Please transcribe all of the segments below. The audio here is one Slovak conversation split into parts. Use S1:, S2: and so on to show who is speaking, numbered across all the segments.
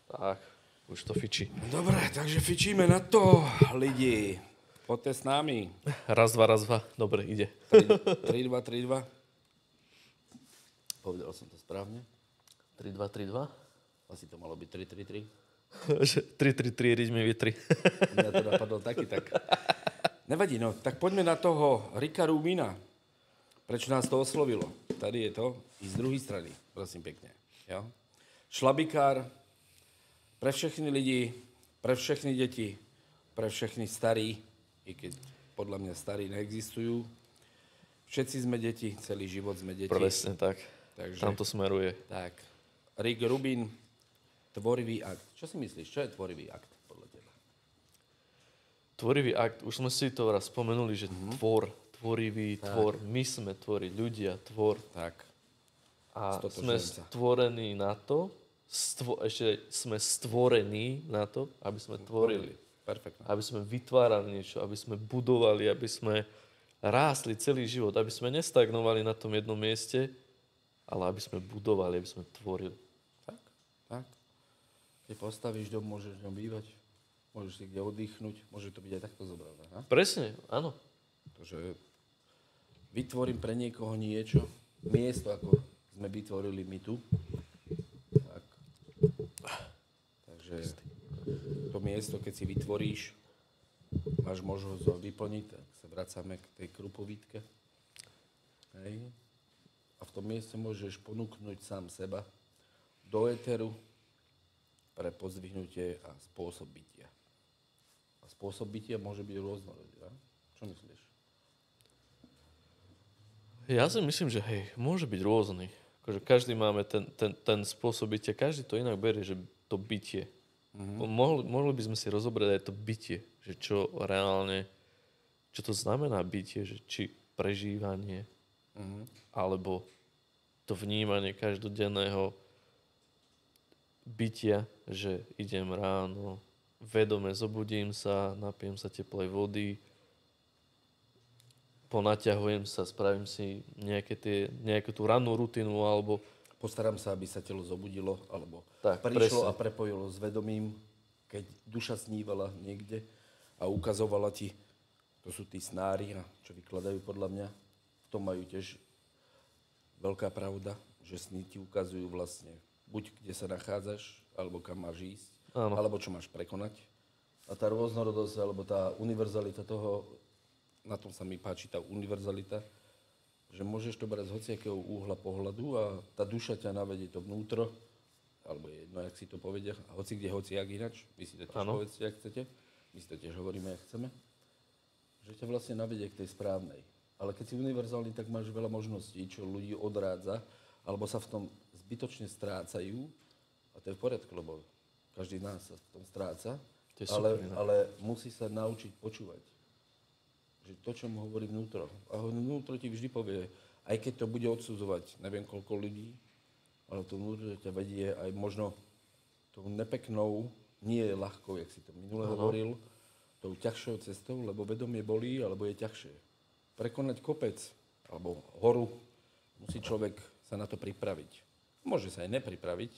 S1: Tak, už to fičí.
S2: Dobre, takže fičíme na to, lidi. Poďte s nami.
S1: Raz, dva. Dobre, ide.
S2: 3-2, 3-2. Povedal som to správne.
S1: 3-2.
S2: Asi to malo byť 3-3-3.
S1: 3-3-3, riď mi vytri.
S2: Mňa to napadlo taky tak. Nevadí, no. Tak poďme na toho Ricka Rubina. Prečo nás to oslovilo? Tady je to. I z druhej strany, prosím pekne. Jo? Šlabikár pre všechny lidi, pre všechny deti, pre všechny starí, i keď podľa mňa starí neexistujú. Všetci sme deti, celý život sme deti.
S1: Presne tak.
S2: Takže,
S1: Tam to smeruje.
S2: tak. Rick Rubin, tvorivý akt. Čo si myslíš, čo je tvorivý akt podľa teba?
S1: Tvorivý akt, už sme si to raz spomenuli, že tvorivý, tvor, my sme tvori, ľudia, tvor.
S2: Tak.
S1: A
S2: Stotožňujem
S1: sme
S2: sa.
S1: stvorení na to, ešte sme stvorení na to, aby sme tvorili.
S2: Perfektne.
S1: Aby sme vytvárali niečo, aby sme budovali, aby sme rástli celý život, aby sme nestagnovali na tom jednom mieste, ale aby sme budovali, aby sme tvorili.
S2: Tak. Keď postavíš dom, môžeš v ňom bývať, môžeš si kde oddychnúť, môže to byť aj takto zobrané. Ha?
S1: Presne, áno.
S2: Takže vytvorím pre niekoho niečo, miesto, ako sme vytvorili my tu. Tak. Takže to miesto, keď si vytvoríš, máš možnosť ho vyplniť, tak sa vracame k tej krupovítke. Hej. A v tom mieste môžeš ponúknuť sám seba do éteru pre pozdvihnutie a spôsob bytia. A spôsob bytia môže byť rôznorodý. Ja? Čo myslíš?
S1: Ja si myslím, že hej, môže byť rôzny. Akože každý máme ten spôsob bytia, každý to inak berie, že to bytie. Mohli by sme si rozobrať aj to bytie, že čo reálne, čo to znamená bytie, že či prežívanie, alebo to vnímanie každodenného bytia, že idem ráno, vedome zobudím sa, napijem sa teplej vody, ponaťahujem sa, spravím si nejakú tú rannú rutinu, alebo
S2: Postaram sa, aby sa telo zobudilo, alebo
S1: Tak,
S2: prišlo
S1: presne.
S2: a prepojilo s vedomím, keď duša snívala niekde a ukazovala ti, to sú tí snári, a čo vykladajú podľa mňa, v tom majú tiež veľká pravda, že sny ti ukazujú vlastne buď kde sa nachádzaš, alebo kam máš ísť,
S1: Áno.
S2: alebo čo máš prekonať. A tá rôznorodosť, alebo tá univerzalita toho, na tom sa mi páči tá univerzalita, že môžeš to brať z hociakého úhla pohľadu a tá duša ťa navedie to vnútro, alebo je jedno, jak si to povedia, a hoci kde, hoci jak inač, vy si to tiež
S1: Áno.
S2: povedzte, jak chcete, my si to tiež hovoríme, jak chceme, že ťa vlastne navedie k tej správnej. Ale keď si univerzálny, tak máš veľa možností, čo ľudí odrádza, alebo sa v tom zbytočne strácajú, a to je v poriadku, lebo každý z nás sa v tom stráca,
S1: To je super,
S2: ale musí sa naučiť počúvať. Že to, čo mu hovorí vnútro. A vnútro ti vždy povie, aj keď to bude odsudzovať neviem koľko ľudí, ale to vnútro ťa vedie aj možno tou nepeknou, nie je ľahkou, jak si to minule hovoril, tou ťažšou cestou, lebo vedomie bolí, alebo je ťažšie. Prekonať kopec, alebo horu, musí človek sa na to pripraviť. Môže sa aj nepripraviť,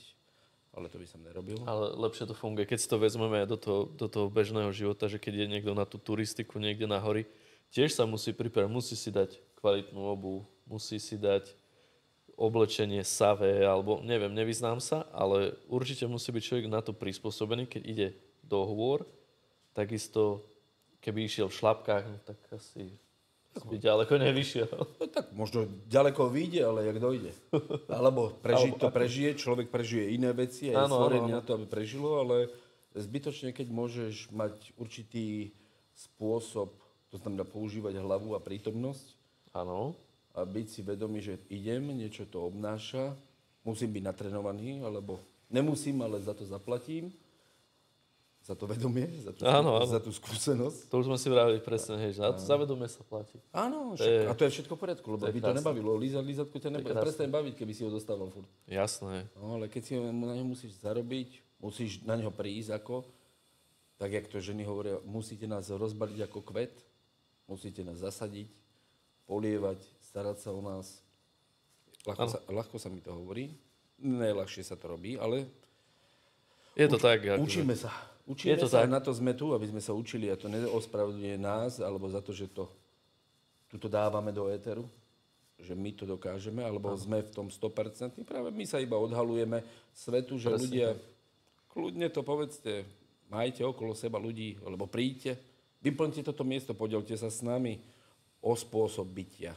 S2: ale to by som nerobil.
S1: Ale lepšie to funguje, keď si to vezmeme aj do toho bežného života, že keď je niekto na tú turistiku niekde na hory, tiež sa musí pripraviť, musí si dať kvalitnú obuv, musí si dať oblečenie savé, alebo neviem, nevyznám sa, ale určite musí byť človek na to prispôsobený, keď ide do hôr, takisto keby išiel v šlapkách, no tak asi by ďaleko nevyšiel.
S2: No, tak možno ďaleko vyjde, ale jak dojde. Alebo to prežije, človek prežije iné veci a je stvorený na to, aby prežilo, ale zbytočne, keď môžeš mať určitý spôsob, to znamená používať hlavu a prítomnosť
S1: Áno.
S2: a byť si vedomý, že idem, niečo to obnáša, musím byť natrenovaný, alebo nemusím, ale za to zaplatím. Za to vedomie, za tú skúsenosť.
S1: To už sme si vravili presne, hej, že za vedomie sa platí.
S2: Áno, a to je všetko v poriadku, lebo by to nebavilo. Lízatko ťa prestaň baviť, keby si ho dostával furt.
S1: Jasné.
S2: No, ale keď si na ňo musíš zarobiť, musíš na ňo prísť ako, tak jak to ženy hovoria, musíte nás rozbaliť ako kvet, musíte nás zasadiť, polievať, starať sa o nás. Ľahko sa mi to hovorí, najľahšie sa to robí, ale
S1: Je to tak. Akože,
S2: Učíme sa.
S1: Je
S2: Učíme
S1: to
S2: sa,
S1: tak.
S2: na to sme tu, aby sme sa učili a to neospravedlňuje nás, alebo za to, že tuto dávame do éteru, že my to dokážeme, alebo sme v tom 100%. Práve my sa iba odhalujeme svetu, že
S1: Presne
S2: ľudia,
S1: tak.
S2: kľudne to povedzte, majte okolo seba ľudí, alebo príďte, vyplňte toto miesto, podielte sa s nami o spôsob bytia,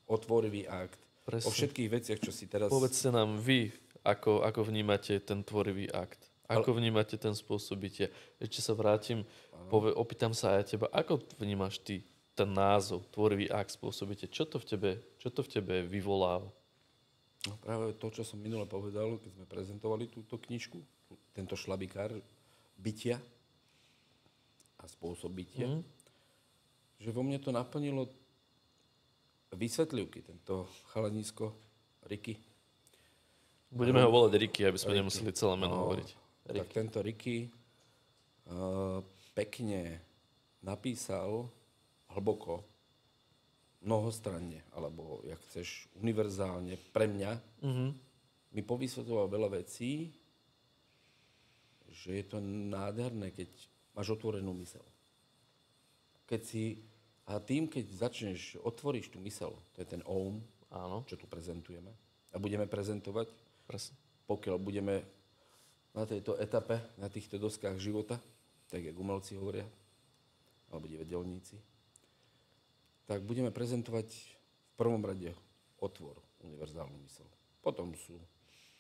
S2: o tvorivý akt,
S1: Presne.
S2: o všetkých veciach, čo si teraz...
S1: Povedzte nám vy, ako vnímate ten tvorivý akt. Ako vnímate ten spôsob bytia. Ešte sa vrátim, opýtam sa aj teba, ako vnímaš ty ten názov, tvorivý akt, spôsob bytia? Čo to v tebe vyvoláva?
S2: No práve to, čo som minule povedal, keď sme prezentovali túto knižku, tento šlabikár bytia a spôsob bytia, že vo mne to naplnilo vysvetľivky, tento chalanisko Ricky.
S1: Budeme ho volať Ricky, aby sme nemuseli celé meno hovoriť.
S2: Tak tento Ricky pekne napísal hlboko, mnohostranne, alebo, jak chceš, univerzálne, pre mňa, mi povysvetľoval veľa vecí, že je to nádherné, keď máš otvorenú myseľ. Keď začneš, otvoríš tú myseľ, to je ten Om,
S1: Áno,
S2: čo tu prezentujeme, a budeme prezentovať,
S1: presne.
S2: pokiaľ budeme na tejto etape, na týchto doskách života, tak jak umelci hovoria, alebo divadelníci, tak budeme prezentovať v prvom rade otvor, univerzálnu myseľ. Potom sú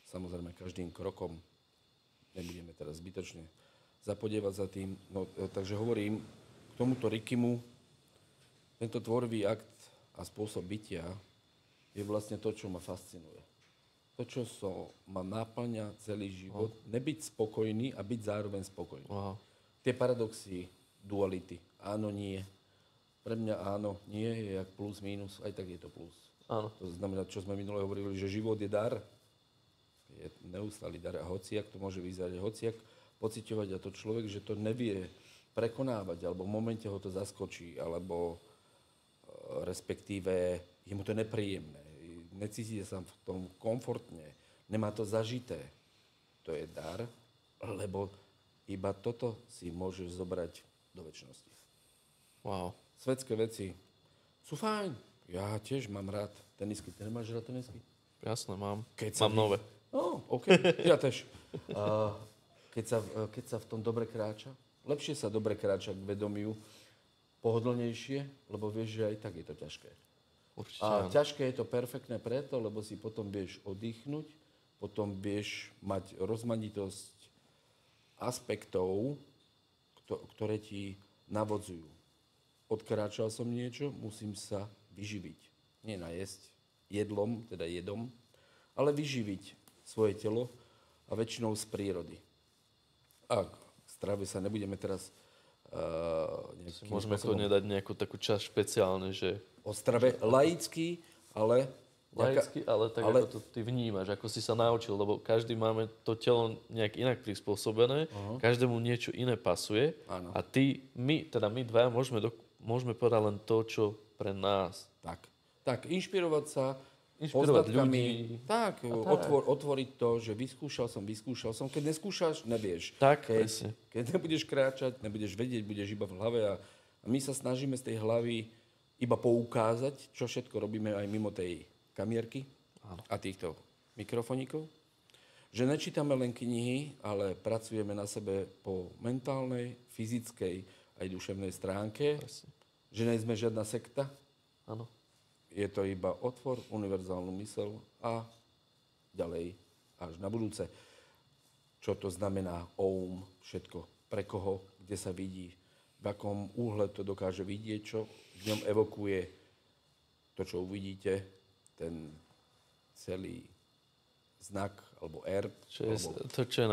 S2: samozrejme každým krokom, nebudeme teraz zbytočne zapodievať za tým, no, takže hovorím k tomuto Rickymu, tento tvorivý akt a spôsob bytia je vlastne to, čo ma fascinuje. To, čo ma náplňa celý život, nebyť spokojný a byť zároveň spokojný.
S1: Wow.
S2: Tie paradoxy, duality, áno, nie. Pre mňa áno, nie je jak plus, minus, aj tak je to plus.
S1: Áno.
S2: To znamená, čo sme minule hovorili, že život je dar. Je neustály dar. A hociak to môže vyzerať, hociak pociťovať a to človek, že to nevie prekonávať, alebo v momente ho to zaskočí, alebo respektíve je mu to nepríjemné. Necíti sa v tom komfortne, nemá to zažité. To je dar, lebo iba toto si môžeš zobrať do večnosti.
S1: Wow.
S2: Svetské veci sú fajn. Ja tiež mám rád tenisky. Ty nemáš rád tenisky?
S1: Jasné, mám.
S2: Keď sa
S1: Mám nové.
S2: No, OK, ja tiež. Keď sa v tom dobre kráča, lepšie sa dobre kráča k vedomiu, pohodlnejšie, lebo vieš, že aj tak je to ťažké.
S1: Určite
S2: A
S1: áno.
S2: ťažké je to perfektné preto, lebo si potom vieš oddychnúť, potom vieš mať rozmanitosť aspektov, ktoré ti navodzujú. Odkráčal som niečo, musím sa vyživiť. Nie najesť jedlom, teda jedom, ale vyživiť svoje telo a väčšinou z prírody. A k strave sa nebudeme teraz nejakým
S1: Môžeme
S2: spôsobom
S1: kľudne dať nejakú takú časť špeciálne, že
S2: o strave laicky, ale
S1: laicky, ale tak ako to ty vnímaš, ako si sa naučil, lebo každý máme to telo nejak inak prispôsobené, každému niečo iné pasuje.
S2: Áno.
S1: A my dvaja môžeme povedať len to, čo pre nás.
S2: Tak, inšpirovať sa
S1: Inšpirovať
S2: poznatkami.
S1: ľudí.
S2: Tak, otvoriť to, že vyskúšal som. Keď neskúšaš, nevieš.
S1: Tak, presne.
S2: Keď nebudeš kráčať, nebudeš vedieť, budeš iba v hlave a my sa snažíme z tej hlavy iba poukázať, čo všetko robíme aj mimo tej kamierky a týchto mikrofoníkov. Že nečítame len knihy, ale pracujeme na sebe po mentálnej, fyzickej aj duševnej stránke.
S1: Presne.
S2: Že nie sme žiadna sekta.
S1: Áno.
S2: Je to iba otvor, univerzálnu myseľ a ďalej až na budúce. Čo to znamená Om, všetko, pre koho, kde sa vidí, v akom úhle to dokáže vidieť, čo v ňom evokuje to, čo uvidíte, ten celý znak, alebo R.
S1: To, čo je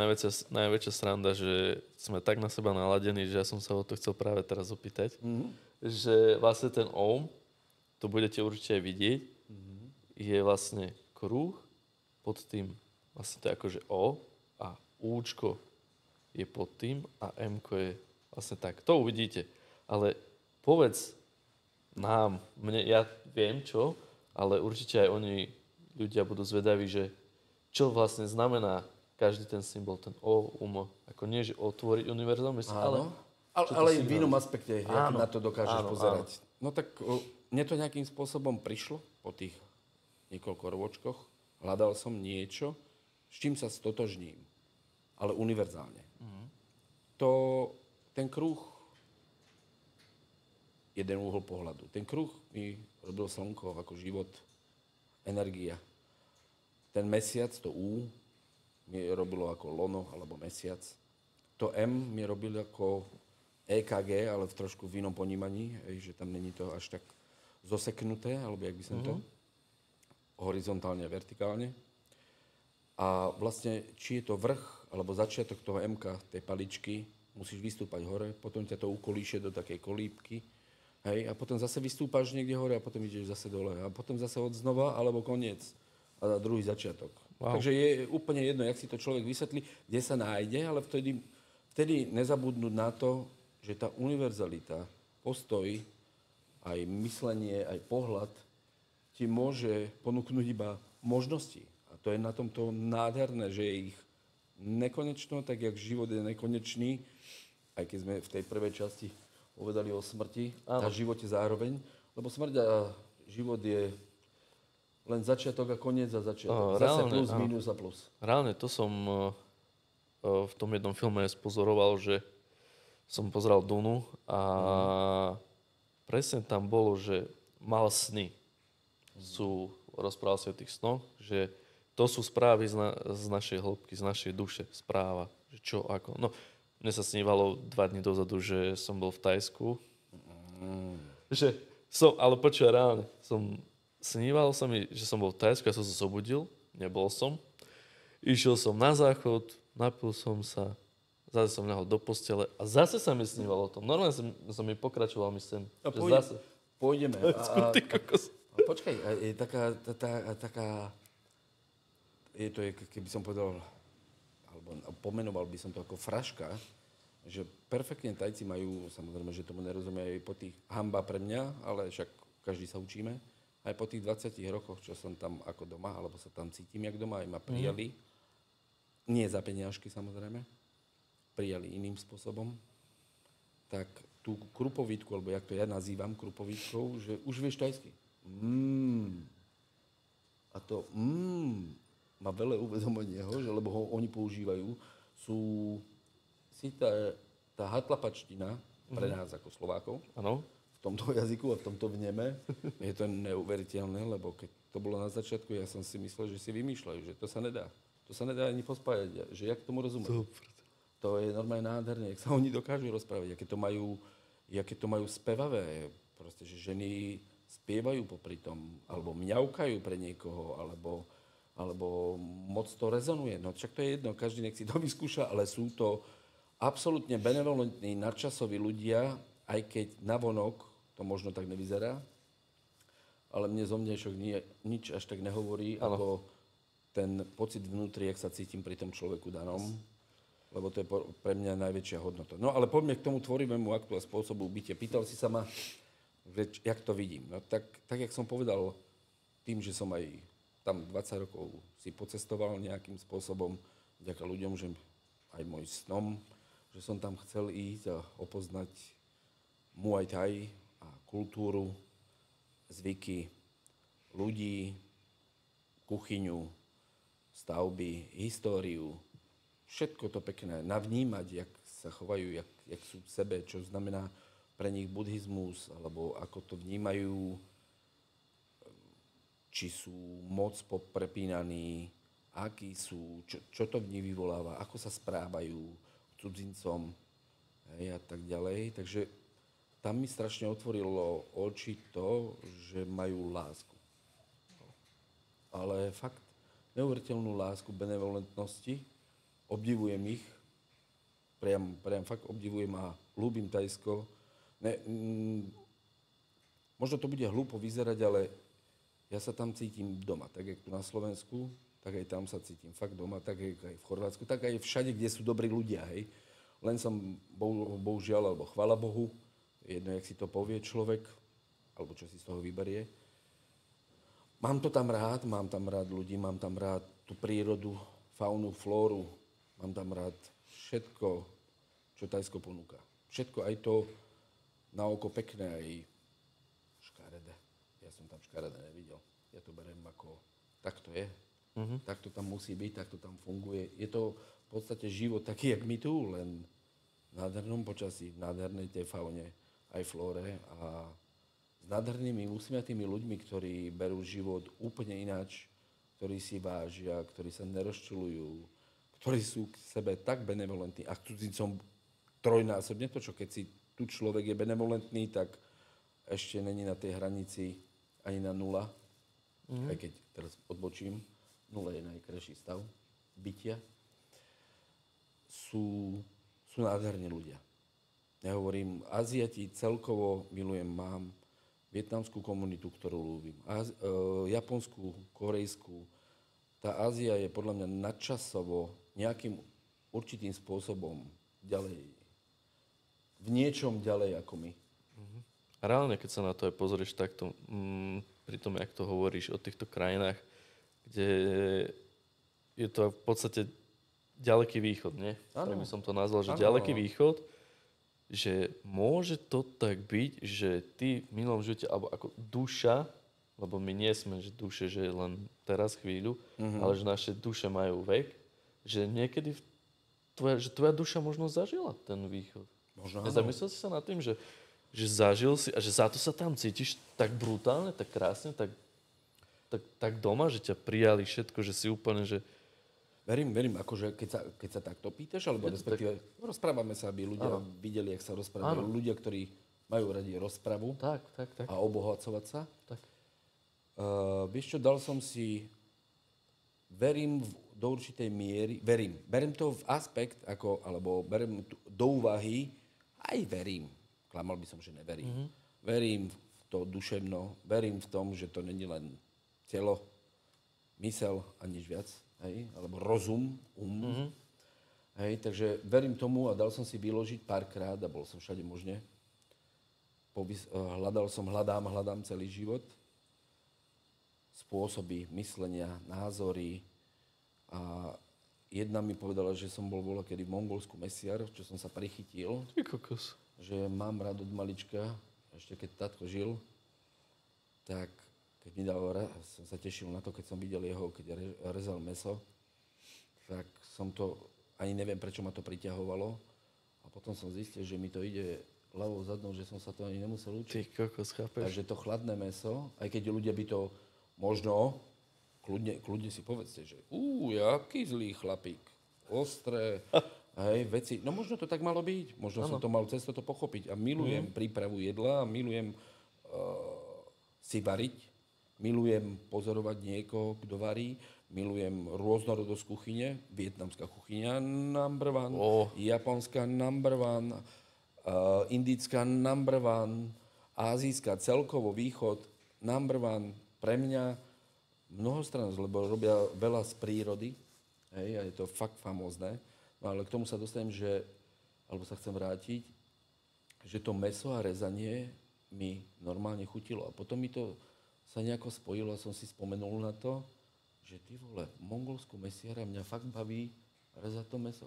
S1: najväčšia sranda, že sme tak na seba naladení, že ja som sa o to chcel práve teraz opýtať, že vlastne ten Om, to budete určite aj vidieť, je vlastne kruh, pod tým vlastne to je akože O a Účko je pod tým a Mko je vlastne tak. To uvidíte. Ale povedz nám, ja viem čo, ale určite aj oni, ľudia budú zvedaví, že čo vlastne znamená každý ten symbol, ten O, ako nie, že otvoriť univerzum, ale...
S2: Ale v inom aspekte, jak
S1: Áno,
S2: na to dokážeš
S1: áno,
S2: pozerať. No tak mne to nejakým spôsobom prišlo po tých niekoľko rôčkoch. Hľadal som niečo, s čím sa stotožním, ale univerzálne. Ten kruh, jeden úhol pohľadu. Ten kruh mi robil slnko ako život, energia. Ten mesiac, to U, mi robilo ako lono alebo mesiac. To M mi robilo ako EKG, ale v trošku v inom ponímaní, že tam není to až tak zoseknuté, alebo jak by som to, horizontálne a vertikálne. A vlastne, či je to vrch, alebo začiatok toho MK, tej paličky, musíš vystúpať hore, potom ťa to ukolíše do takej kolípky, hej, a potom zase vystúpaš niekde hore a potom ideš zase dole. A potom zase od znova, alebo koniec. A druhý začiatok. Wow. Takže je úplne jedno, jak si to človek vysvetlí, kde sa nájde, ale vtedy nezabudnúť na to, že tá univerzalita, postoj, aj myslenie, aj pohľad ti môže ponúknuť iba možnosti. A to je na tomto nádherné, že je ich nekonečno, tak jak život je nekonečný, aj keď sme v tej prvej časti povedali o smrti a živote zároveň, lebo smrť a život je len začiatok a koniec a začiatok. Zase plus, minus a plus.
S1: Reálne, to som v tom jednom filme spozoroval, že som pozeral Dunu a presne tam bolo, že mal sny. Rozprával sa o tých snoch, že to sú správy z našej hĺbky, z našej duše. Správa, že čo, ako. No, mne sa snívalo 2 dní dozadu, že som bol v Tajsku. Ale počuj, reálne, snívalo sa mi, že som bol v Tajsku, ja som sa zobudil, nebol som. Išiel som na záchod, napil som sa, zase som ľahol do postele a zase sa mi snívalo o tom. Normálne som mi pokračoval mi sen.
S2: Pôjdeme. Počkaj, je taká, keby som povedal, alebo pomenoval by som to ako fraška, že perfektne Tajci majú, samozrejme, že tomu nerozumie aj po tých, hanba pre mňa, ale však každý sa učíme, aj po tých 20 rokoch, čo som tam ako doma, alebo sa tam cítim jak doma, aj ma prijali. Nie za peniažky, samozrejme. Prijali iným spôsobom. Tak tú krupovítku, alebo jak to ja nazývam krupovítkou, že už vieš tajsky. A to má veľa uvedomenia, že lebo ho oni používajú, sú si tá hatlapačtina pre nás ako Slovákov.
S1: Áno.
S2: V tomto jazyku a v tomto vneme je to neuveriteľné, lebo keď to bolo na začiatku, ja som si myslel, že si vymýšľajú, že to sa nedá. To sa nedá ani pospájať, že jak tomu rozumejú. To je normálne nádherné, jak sa oni dokážu rozprávať, aké to majú spevavé, proste, že ženy spievajú popri tom, alebo mňaukajú pre niekoho, alebo moc to rezonuje. No však to je jedno, každý nech si to vyskúša, ale sú to absolútne benevolentní, nadčasoví ľudia, aj keď navonok to možno tak nevyzerá, ale mne zo mňa nič až tak nehovorí, ako ten pocit vnútri, jak sa cítim pri tom človeku danom, lebo to je pre mňa najväčšia hodnota. No ale poďme k tomu tvorivému aktu a spôsobu bytia. Pýtal si sa ma, jak to vidím. No tak jak som povedal, tým, že som aj tam 20 rokov si pocestoval nejakým spôsobom, vďaka ľuďom, že aj môj snom, že som tam chcel ísť a opoznať Muay Thai a kultúru, zvyky, ľudí, kuchyňu, stavby, históriu, všetko to pekné, navnímať, jak sa chovajú, jak sú v sebe, čo znamená pre nich buddhizmus, alebo ako to vnímajú, či sú moc poprepínaní, akí sú, čo to v nich vyvoláva, ako sa správajú k cudzincom, a tak ďalej. Takže tam mi strašne otvorilo oči to, že majú lásku. Ale fakt, neuveriteľnú lásku, benevolentnosti, obdivujem ich, priam fakt obdivujem a ľúbim Tajsko. Možno to bude hlúpo vyzerať, ale ja sa tam cítim doma. Tak, jak tu na Slovensku, tak aj tam sa cítim fakt doma, tak aj v Chorvátsku, tak aj všade, kde sú dobrí ľudia, hej. Len som, bohužiaľ, alebo chvála Bohu, jedno, jak si to povie človek, alebo čo si z toho vyberie. Mám tam rád ľudí, mám tam rád tú prírodu, faunu, flóru. Mám tam rád všetko, čo Tajsko ponúka. Všetko, aj to na oko pekné, aj škaredé. Ja som tam škaredé nevidel. Ja to beriem ako, tak to je. Tak to tam musí byť, tak to tam funguje. Je to v podstate život taký, jak my tu, len v nádhernom počasí, v nádhernej tej faune, aj flóre a s nádhernými, úsmiatými ľuďmi, ktorí berú život úplne ináč, ktorí si vážia, ktorí sa nerozčuľujú, ktorí sú k sebe tak benevolentní a k cudzincom trojnásobne. To, čo keď si tu človek je benevolentný, tak ešte není na tej hranici ani na nula. Aj keď teraz odbočím, nula je najkrajší stav bytia. Sú nádherní ľudia. Ja hovorím, Aziati celkovo milujem, mám vietnamskú komunitu, ktorú ľúbim, japonskú, korejskú. Tá Ázia je podľa mňa nadčasovo nejakým určitým spôsobom ďalej, v niečom ďalej ako my.
S1: A reálne, keď sa na to aj pozrieš takto, pri tom, jak to hovoríš o týchto krajinách, kde je to v podstate ďaleký východ, nie?
S2: Áno.
S1: Tak by som to nazval, že
S2: Áno.
S1: ďaleký východ, že môže to tak byť, že ty v minulom živote, alebo ako duša, lebo my nie sme že duše, že len teraz chvíľu, ale že naše duše majú vek, že niekedy tvoja duša možno zažila ten východ.
S2: Možno
S1: Nezamyslel si sa nad tým, že zažil si a že za to sa tam cítiš tak brutálne, tak krásne, tak doma, že ťa prijali všetko, že si úplne, že...
S2: Verím, akože keď sa takto pýtaš, alebo respektíve rozprávame sa, aby ľudia videli, jak sa rozprávajú. Ľudia, ktorí majú radi rozpravu
S1: Tak.
S2: a obohacovať sa.
S1: Tak.
S2: Vieš čo, dal som si, verím do určitej miery, beriem to v aspekt, alebo beriem do úvahy, aj verím, klamal by som, že neverím. Verím v to duševno, verím v tom, že to není len telo, mysel a nič viac, hej? Alebo rozum, Hej? Takže verím tomu a dal som si vyložiť párkrát a bol som všade možne. Hľadám celý život. Spôsoby myslenia, názory a jedna mi povedala, že som bol kedy v Mongolsku mesiar, čo som sa prichytil,
S1: Ty kokos.
S2: že mám rád od malička, ešte keď tatko žil, tak keď mi dal, som sa tešil na to, keď som videl jeho, keď rezal mäso, tak som to, ani neviem, prečo ma to priťahovalo. A potom som zistil, že mi to ide ľavou zadnou, že som sa to ani nemusel učiť.
S1: Ty kokos, chápeš?
S2: Takže to chladné mäso, aj keď ľudia by to možno, kľudne si povedzte, že jaký zlý chlapík, ostré, hej, veci. No možno to tak malo byť, možno som to mal cez to pochopiť. A milujem prípravu jedla, milujem si variť, milujem pozorovať niekoho, kto varí, milujem rôznorodosť kuchyne, vietnamská kuchyňa number one, japonská number one, indická number one, ázijská celkovo východ number one, pre mňa mnohostrannosť, lebo robia veľa z prírody, hej, a je to fakt famózne. No ale k tomu sa dostanem, alebo sa chcem vrátiť, že to mäso a rezanie mi normálne chutilo. A potom mi to sa nejako spojilo a som si spomenul na to, že ty vole, mongolskú mesiara mňa fakt baví rezať to mäso.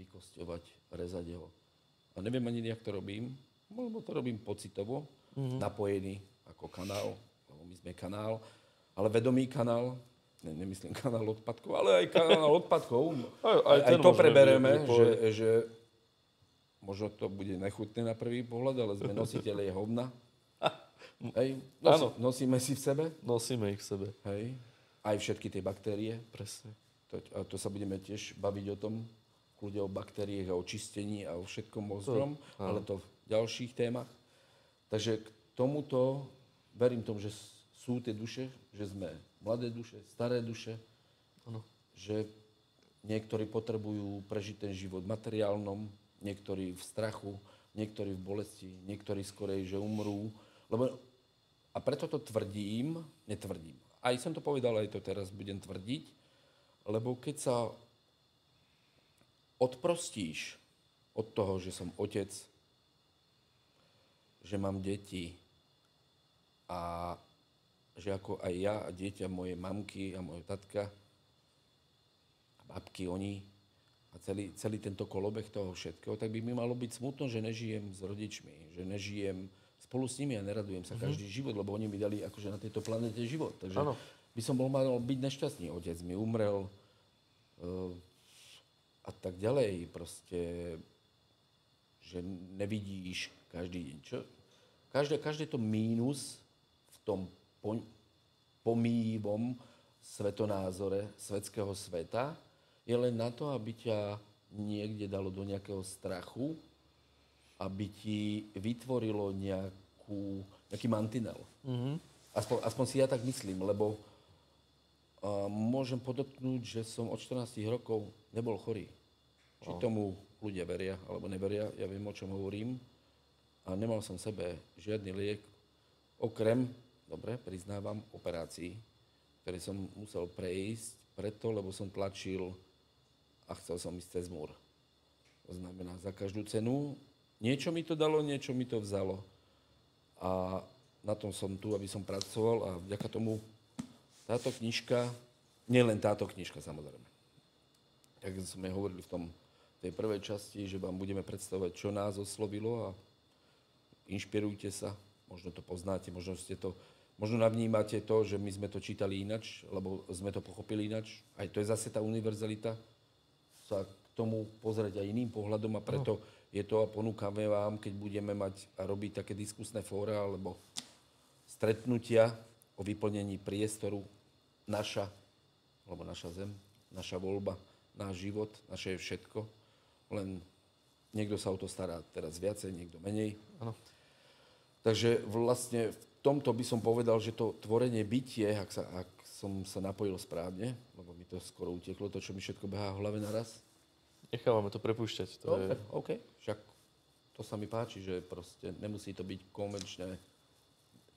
S2: Vykosťovať, rezať ho. A neviem ani, jak to robím, lebo to robím pocitovo, napojený ako kanál, lebo my sme kanál, ale vedomý kanál, nemyslím kanál odpadkov, ale aj kanál odpadkov. Aj to prebereme, že možno to bude nechutné na prvý pohľad, ale sme nositeľe hovna. Hej, nosíme si v sebe.
S1: Nosíme ich v sebe.
S2: Hej, aj všetky tie baktérie.
S1: Presne.
S2: To sa budeme tiež baviť o tom, kľude o baktériách a o čistení a o všetkom možnom, ale to v ďalších témach. Takže k tomuto verím tomu, že sú tie duše, že sme mladé duše, staré duše, že niektorí potrebujú prežiť ten život v materiálnom, niektorí v strachu, niektorí v bolesti, niektorí skorej, že umrú. A preto to netvrdím. Aj som to povedal, aj to teraz budem tvrdiť, lebo keď sa odprostíš od toho, že som otec, že mám deti a že ako aj ja a dieťa mojej mamky a mojho tatka, babky, oni a celý tento kolobeh toho všetkého, tak by mi malo byť smutno, že nežijem s rodičmi, že nežijem spolu s nimi a neradujem sa každý život, lebo oni mi dali akože na tejto planete život. Takže
S1: Áno.
S2: by som mal byť nešťastný. Otec mi umrel a tak ďalej. Proste, že nevidíš každý deň. Každé to mínus v tom pomývom svetonázore svetského sveta je len na to, aby ťa niekde dalo do nejakého strachu, aby ti vytvorilo nejaký mantinel. Aspoň si ja tak myslím, lebo môžem podotknúť, že som od 14 rokov nebol chorý. Či tomu ľudia veria alebo neveria, ja viem, o čom hovorím. A nemal som v sebe žiadny liek, okrem, dobre, priznávam, operácií, ktoré som musel prejsť preto, lebo som tlačil a chcel som ísť cez múr. To znamená, za každú cenu niečo mi to dalo, niečo mi to vzalo. A na tom som tu, aby som pracoval a vďaka tomu táto knižka, nielen táto knižka samozrejme. Tak sme hovorili v tej prvej časti, že vám budeme predstavovať, čo nás oslovilo a inšpirujte sa, možno to poznáte, možno navnímate to, že my sme to čítali inač, lebo sme to pochopili inač. Aj to je zase tá univerzalita, sa k tomu pozrieť aj iným pohľadom a preto je to a ponúkame vám, keď budeme mať a robiť také diskusné fóra alebo stretnutia o vyplnení priestoru naša zem, naša voľba, náš život, naše všetko. Len niekto sa o to stará teraz viacej, niekto menej.
S1: Áno.
S2: Takže vlastne v tomto by som povedal, že to tvorenie bytie, ak som sa napojil správne, lebo mi to skoro uteklo, to, čo mi všetko behá v hlave naraz.
S1: Nechávame to prepúšťať.
S2: OK. Však to sa mi páči, že proste nemusí to byť konvenčné,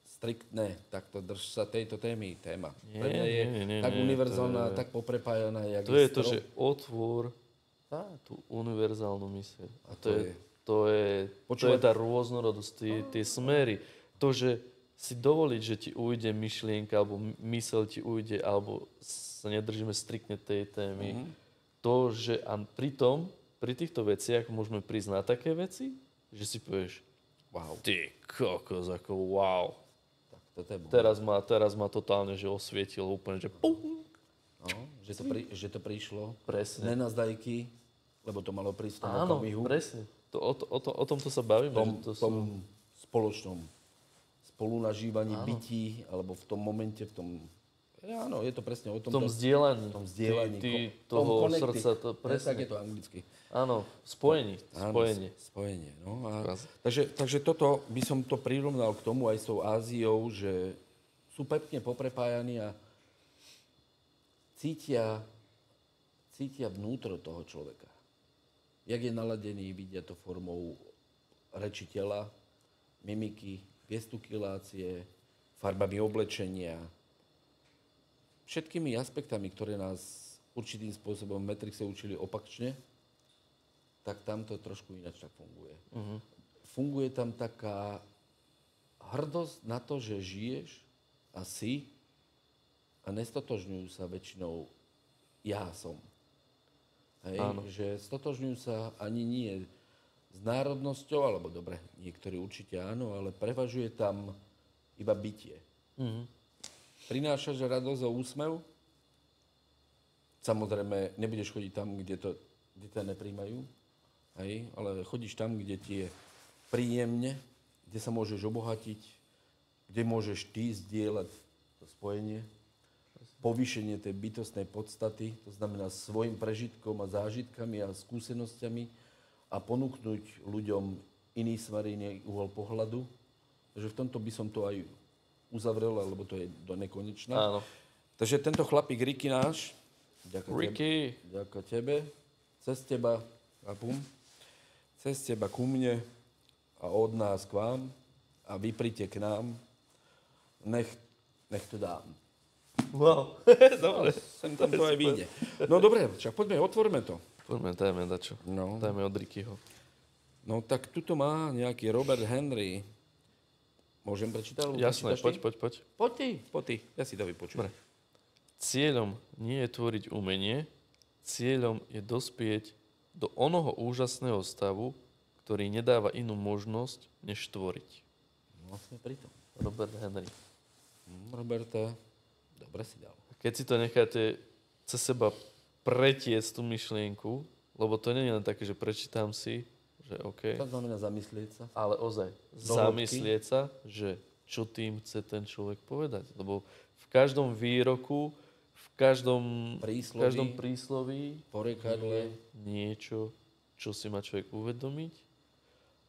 S2: striktné, takto drž sa tejto téma. Pre mňa je tak univerzálna, tak poprepájaná, jak
S1: to je to, že otvor tú univerzálnu myseľ. A to je tá rôznorodosť, tie smery. To, že si dovoliť, že ti ujde myšlienka, alebo myseľ ti ujde, alebo sa nedržíme striktne tej témy. To, že a pri týchto veciach môžeme priznať také veci, že si povieš, wow, ty kokos, ako wow.
S2: Tak,
S1: teraz ma totálne, že osvietilo úplne, že pum.
S2: No, že to prišlo.
S1: Presne.
S2: Nenazdajky, lebo to malo prísť tomu
S1: Áno,
S2: okamihu.
S1: presne. O tomto sa bavíme.
S2: V tom spoločnom spolunažívaní, bytí, alebo v tom momente, áno, je to presne o tom.
S1: V tom zdieľaní. Toho srdca. To, presne.
S2: Tak je to anglicky.
S1: Áno, spojenie.
S2: Spojenie. No, takže toto by som to prirovnal k tomu aj s tou Áziou, že sú pekne poprepájani a cítia vnútro toho človeka. Jak je naladený, vidia to formou reči tela, mimiky, gestikulácie, farbami oblečenia, všetkými aspektami, ktoré nás určitým spôsobom v Matrixe učili opačne, tak tam to trošku ináč tak funguje. Funguje tam taká hrdosť na to, že žiješ a si a nestotožňujú sa väčšinou ja som. Hej? Že stotožňujú sa ani nie s národnosťou, alebo dobre, niektorí určite áno, ale prevažuje tam iba bytie. Prinášaš radosť a úsmev, samozrejme nebudeš chodiť tam, kde ťa nepríjmajú, hej? Ale chodíš tam, kde ti je príjemne, kde sa môžeš obohatiť, kde môžeš ty zdieľať to spojenie, povýšenie tej bytostnej podstaty, to znamená svojim prežitkom a zážitkami a skúsenosťami a ponúknuť ľuďom iný smer, iný uhol pohľadu. Takže v tomto by som to aj uzavrel, lebo to je do nekonečna.
S1: Áno.
S2: Takže tento chlapík Ricky náš, ďakujem tebe, cez teba ku mne a od nás k vám a vy príďte k nám, nech to dám.
S1: Wow, dobre.
S2: Sem tam to aj vyjde. No dobre, však poďme, otvorme to.
S1: Poďme, dajme dačo.
S2: No.
S1: Dajme od Rickyho.
S2: No tak tuto má nejaký Robert Henry. Môžem prečítať?
S1: Jasné, poď.
S2: Poď ty, ja si to vypočujem.
S1: Dobre. Cieľom nie je tvoriť umenie, cieľom je dospieť do onoho úžasného stavu, ktorý nedáva inú možnosť, než tvoriť.
S2: No sme pri tom.
S1: Robert Henry.
S2: Roberta, dobre si dal.
S1: Keď si to necháte cez seba pretiecť tú myšlienku, lebo to nie je len také, že prečítam si, že OK,
S2: To znamená zamyslieť sa.
S1: ale ozaj
S2: hĺbky.
S1: zamyslieť sa, že čo tým chce ten človek povedať. Lebo v každom výroku, v každom prísloví
S2: porekadle.
S1: je niečo, čo si má človek uvedomiť,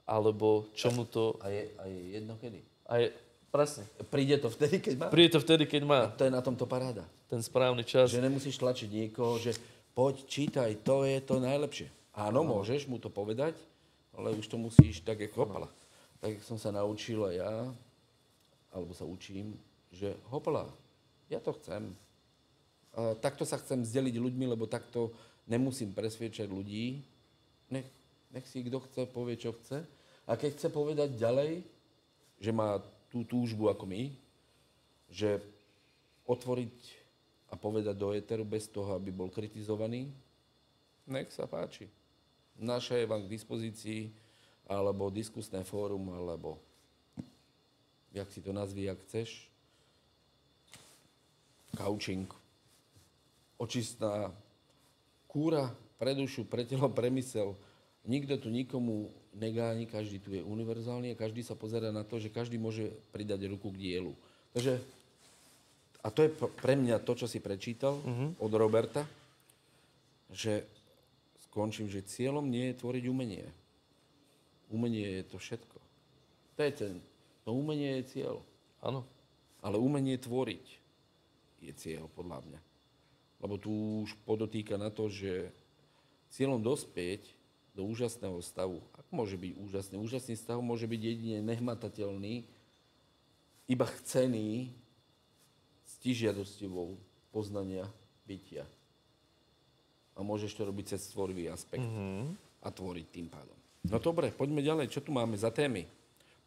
S1: alebo čomu to...
S2: A je jedno kedy.
S1: A je, presne.
S2: Príde to vtedy, keď má.
S1: Príde to vtedy, keď má
S2: To je na tomto paráda.
S1: ten správny čas.
S2: Že nemusíš tlačiť niekoho, že poď, čítaj, to je to najlepšie. Áno, môžeš mu to povedať, ale už to musíš tak, ako hopala. Tak, jak som sa naučil aj ja, alebo sa učím, že hopala, ja to chcem. A takto sa chcem zdeliť ľuďmi, lebo takto nemusím presviečať ľudí. Nech si kto chce, povie, čo chce. A keď chce povedať ďalej, že má tú túžbu ako my, že otvoriť a povedať do éteru bez toho, aby bol kritizovaný, nech sa páči. Naša je vám k dispozícii, alebo diskusné fórum, alebo jak si to nazví, jak chceš. Coaching. Očistná kúra pre dušu, pre telo, pre mysel. Nikto tu nikomu negáni, každý tu je univerzálny a každý sa pozerá na to, že každý môže pridať ruku k dielu. Takže, a to je pre mňa to, čo si prečítal od Roberta, že skončím, že cieľom nie je tvoriť umenie. Umenie je to všetko. To umenie je cieľ.
S1: Áno.
S2: Ale umenie tvoriť je cieľ, podľa mňa. Lebo tu už podotýka na to, že cieľom dospieť do úžasného stavu. Ako môže byť úžasný? Úžasný stav môže byť jedine nehmatateľný, iba chcený, ctižiadostivou poznania bytia. A môžeš to robiť cez tvorivý aspekt. A tvoriť tým pádom. No dobre, poďme ďalej. Čo tu máme za témy?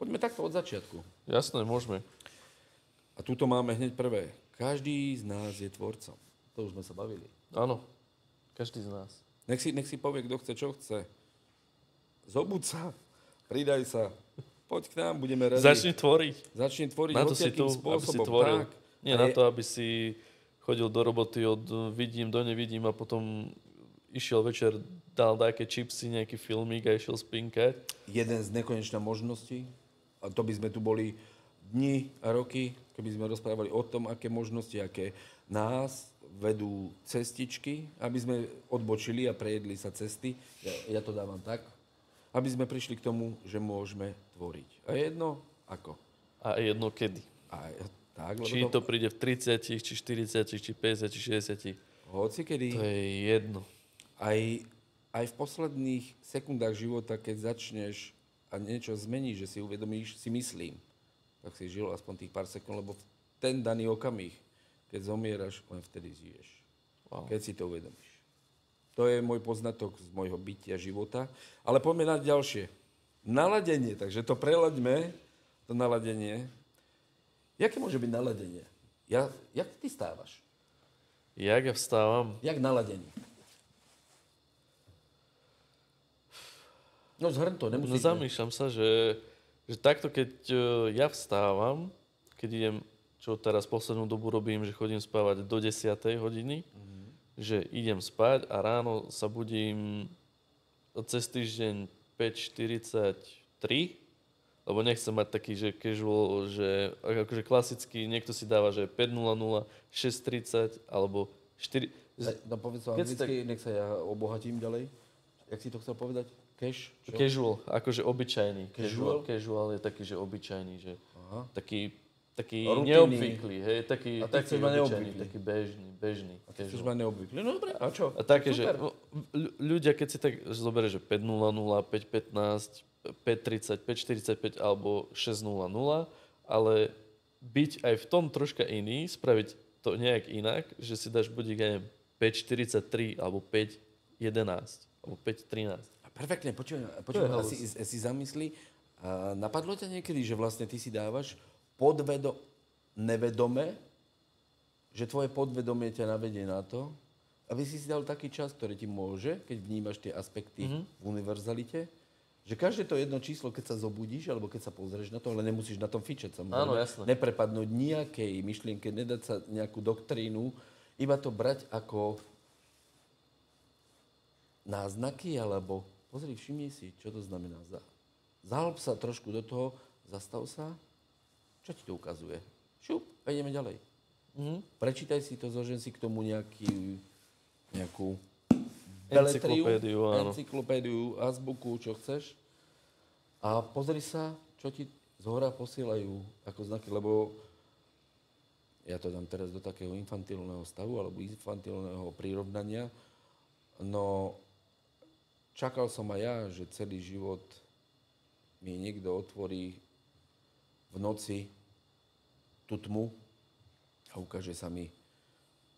S2: Poďme takto od začiatku.
S1: Jasné, môžeme.
S2: A tuto máme hneď prvé. Každý z nás je tvorcom. To už sme sa bavili.
S1: Áno. Každý z nás.
S2: Nech si povie, kto chce, čo chce. Zobuď sa, pridaj sa, poď k nám, budeme radi.
S1: Začni tvoriť
S2: Na to
S1: si tu,
S2: spôsobom.
S1: aby si tvoril.
S2: Tak.
S1: Nie na to, aby si chodil do roboty od vidím do nevidím a potom išiel večer, dal nejaké čipsy, nejaký filmík a išiel spinkať.
S2: Jeden z nekonečných možností, a to by sme tu boli dni a roky, keby sme rozprávali o tom, aké možnosti, aké nás vedú cestičky, aby sme odbočili a prejedli sa cesty. Ja to dávam tak, aby sme prišli k tomu, že môžeme tvoriť. A jedno ako.
S1: A jedno kedy.
S2: Tak,
S1: Či to príde v 30, či 40, či 50, či 60.
S2: Hoci kedy.
S1: To je jedno.
S2: Aj v posledných sekundách života, keď začneš a niečo zmeníš, že si uvedomíš, si myslím, tak si žil aspoň tých pár sekúnd, lebo v ten daný okamih, keď zomieraš, len vtedy žiješ.
S1: Wow.
S2: Keď si to uvedomíš. To je môj poznatok z môjho bytia, života. Ale poďme na ďalšie. Naladenie, takže to prelaďme, to naladenie. Jaké môže byť naladenie? Jak ty stávaš?
S1: Jak ja vstávam?
S2: Jak naladenie? No zhrň to,
S1: No
S2: nemusíš.
S1: zamýšľam sa, že takto, keď ja vstávam, keď idem, čo teraz poslednú dobu robím, že chodím spávať do 10. hodiny, že idem spať a ráno sa budím cez týždeň 5:43, lebo nechcem mať taký, že casual, že akože klasicky, niekto si dáva, že 5:00, 6:30 alebo 4...
S2: No povedz to anglicky, nech sa ja obohatím ďalej. Jak si to chcel povedať? Cash? Čo?
S1: Casual, akože obyčajný.
S2: Casual?
S1: Casual je taký, že obyčajný, že taký
S2: Rutinný.
S1: neobvyklý, hej, taký
S2: A ty chceš mať
S1: obyčajný,
S2: neobvyklý.
S1: taký bežný.
S2: A ty chceš
S1: casual.
S2: mať neobvyklý. No dobre, a čo?
S1: A také, že
S2: Super.
S1: ľudia, keď si tak zoberie, že 5:00, 5:15, 5:30, 5:45 alebo 6:00, ale byť aj v tom troška iný, spraviť to nejak inak, že si dáš budík, ja neviem, 5:43 alebo 5:11 alebo 5:13.
S2: Perfektne, počujem, si zamyslí. A napadlo ťa niekedy, že vlastne ty si dávaš nevedome, že tvoje podvedomie ťa navedie na to, aby si dal taký čas, ktorý ti môže, keď vnímaš tie aspekty v univerzalite, že každé to jedno číslo, keď sa zobudíš, alebo keď sa pozrieš na to, ale nemusíš na tom fičať, samozrejme.
S1: Áno, jasné.
S2: Neprepadnúť nejakej myšlienke, nedať sa nejakú doktrínu, iba to brať ako náznaky, alebo pozri, všimni si, čo to znamená. Zahlb sa trošku do toho, zastav sa, čo ti to ukazuje? Šup, a ideme ďalej. Prečítaj si to, zožen si k tomu nejakú beletriu, encyklopédiu, azbuku, čo chceš. A pozri sa, čo ti zhora posielajú ako znaky, lebo ja to dám teraz do takého infantilného stavu, alebo infantilného prirovnania. No, čakal som aj ja, že celý život mi niekto otvorí v noci tú tmu a ukáže sa mi,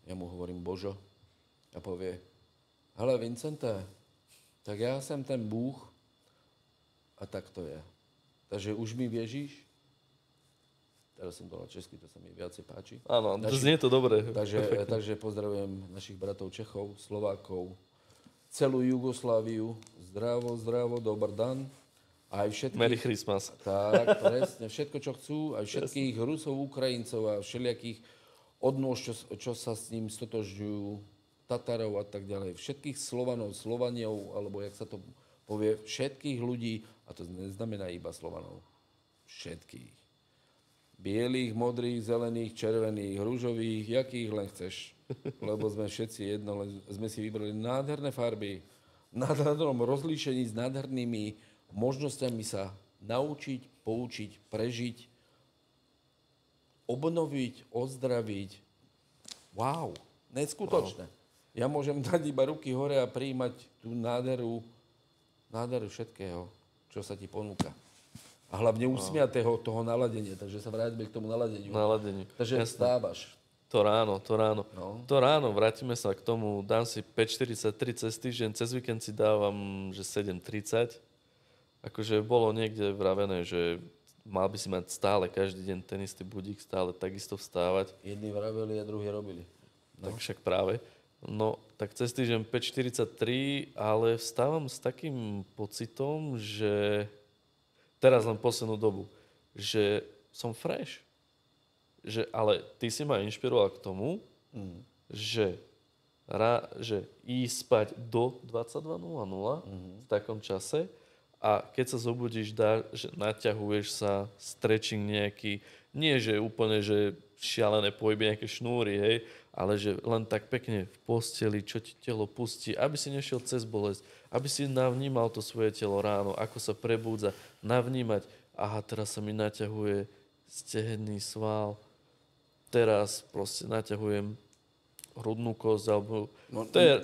S2: ja mu hovorím Božo, a povie, hele Vincente, tak ja som ten Bůh a tak to je. Takže už mi věříš? Teraz som to na česky, to sa mi viacej páči.
S1: Áno, znie to dobre.
S2: Takže pozdravujem našich bratov Čechov, Slovákov, celú Jugosláviu, zdravo, dobrý dan. Aj všetkých,
S1: Merry Christmas.
S2: Tak, presne, všetko, čo chcú, aj všetkých Rusov, Ukrajincov a všelijakých odnôž, čo sa s ním stotožňujú, Tatarov a tak ďalej. Všetkých Slovanov, Slovaniov, alebo jak sa to povie, všetkých ľudí, a to neznamená iba Slovanov, všetkých. Bielých, modrých, zelených, červených, rúžových, jakých len chceš. Lebo sme všetci jedno, len sme si vybrali nádherné farby, v nádhernom rozlíšení s nádhernými možnosťami sa naučiť, poučiť, prežiť, obnoviť, ozdraviť. Wow, neskutočné. Ja môžem dať iba ruky hore a prijímať tú nádheru všetkého, čo sa ti ponúka. A hlavne usmiatého toho naladenia. Takže sa vráťme k tomu naladeniu. Takže vstávaš.
S1: To ráno.
S2: No.
S1: To ráno, vrátime sa k tomu. Dám si 5,43 cez týždeň, cez víkend si dávam, že 7,30. Akože bolo niekde vravené, že mal by si mať stále, každý deň ten istý budík, stále takisto vstávať.
S2: Jedni vraveli a druhí robili.
S1: No. Tak však práve. No, tak cez týždeň 5,43, ale vstávam s takým pocitom, že teraz len poslednú dobu, že som fresh. Ale ty si ma inšpiroval k tomu, že ísť spať do 22:00 v takom čase a keď sa zobudíš, že naťahuješ sa, stretching nejaký, nie že úplne, že šialené pohyby, nejaké šnúry, hej, ale že len tak pekne v posteli, čo ti telo pustí, aby si nešiel cez bolesť, aby si navnímal to svoje telo ráno, ako sa prebúdza, navnímať, aha, teraz sa mi naťahuje stehenný sval, teraz proste naťahujem hrudnú kosť, alebo...
S2: No,
S1: to je